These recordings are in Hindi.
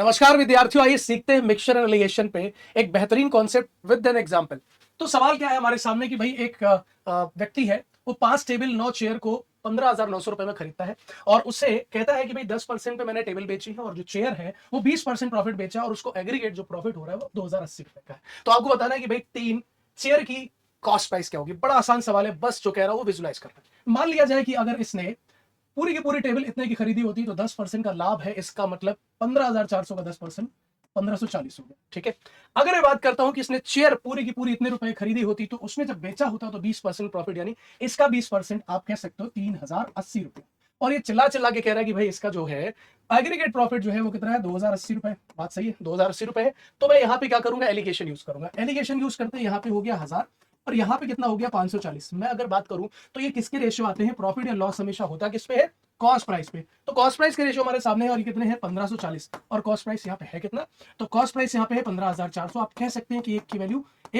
नमस्कार विद्यार्थियों, आइए सीखते हैं मिक्सचर एंड एलिगेशन पे एक बेहतरीन कॉन्सेप्ट विद एन एग्जांपल। तो सवाल क्या है हमारे सामने कि भाई एक व्यक्ति है, वो 5 टेबल 9 चेयर को 15,900 रुपए में खरीदता है और उससे कहता है कि भाई 10% पे मैंने टेबल बेची है और जो चेयर है वो 20% प्रॉफिट बेचा और उसको एग्रीगेट जो प्रॉफिट हो रहा है वो 2,080 रुपए का है। तो आपको बताना है कि भाई 3 चेयर की कॉस्ट प्राइस क्या होगी। बड़ा आसान सवाल है, बस जो कह रहा है वो विजुलाइज करना है। मान लिया जाए कि अगर इसने पूरी की पूरी टेबल इतने की खरीदी होती तो 10% का लाभ है, इसका मतलब 15,400 का 10% 1540 हो गया। ठीक है, अगर मैं बात करता हूं कि इसने चेयर पूरी की पूरी इतने रुपए खरीदी होती तो उसने जब बेचा होता तो 20% प्रॉफिट, यानी इसका 20% आप कह सकते हो 3,080 रुपए। और ये चिल्ला चिल्ला के कह रहा है कि भाई इसका जो है एग्रीगेट प्रॉफिट जो है वो कितना है, 2,080 रुपए। बात सही है, 2,080 रुपए है। तो मैं यहाँ पे क्या करूंगा, एलिगेशन यूज करूंगा। एलिगेशन यूज करते यहाँ पे हो गया 1000 और यहाँ पे कितना हो गया 540। मैं अगर बात करूं तो ये किसके रेशियो आते हैं, प्रॉफिट या लॉस हमेशा होता किस पे है, कॉस्ट प्राइस पे। तो कॉस्ट प्राइस के रेशियो हमारे सामने है और ये कितने हैं 1540 और कॉस्ट प्राइस यहाँ पे है कितना, तो कॉस्ट प्राइस यहाँ पे है 15,400। आप कह सकते हैं कि एक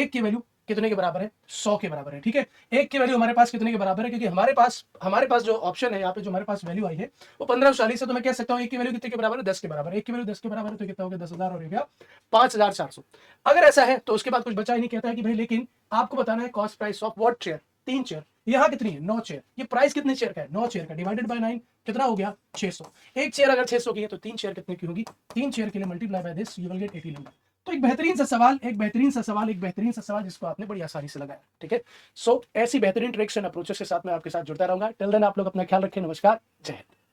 की वैल्यू कितने के बराबर है, 100 के बराबर है। ठीक है, एक की वैल्यू हमारे पास कितने के बराबर है, क्योंकि हमारे पास जो ऑप्शन है यहाँ पे, जो हमारे पास वैल्यू आई है वो 1540 है। तो मैं कह सकता हूँ एक की वैल्यू कितने के बराबर है, 10 के बराबर है। एक की वैल्यू 10 के बराबर है तो कितना हो गया 10,000 और हो गया 5,400। अगर ऐसा है तो उसके बाद कुछ बचा ही नहीं। कहता है कि भाई लेकिन आपको बताना है cost price of what chair, 3 chair. यहाँ कितनी है, 9 चेयर। ये प्राइस कितने चेयर का है, 9 चेयर का, डिवाइडेड बाय 9 कितना हो गया 600। एक चेयर अगर 600 की है तो 3 चेयर कितने की होगी, 3 चेयर के लिए multiply by this, you will get 80 number. तो एक बेहतरीन सा सवाल, जिसको आपने बड़ी आसानी से लगाया। ठीक है, सो ऐसी बेहतरीन ट्रिक्स एंड अप्रोचेस के साथ मैं आपके साथ जुड़ता रहूंगा। टिल देन आप लोग अपना ख्याल रखें। नमस्कार, जय हिंद।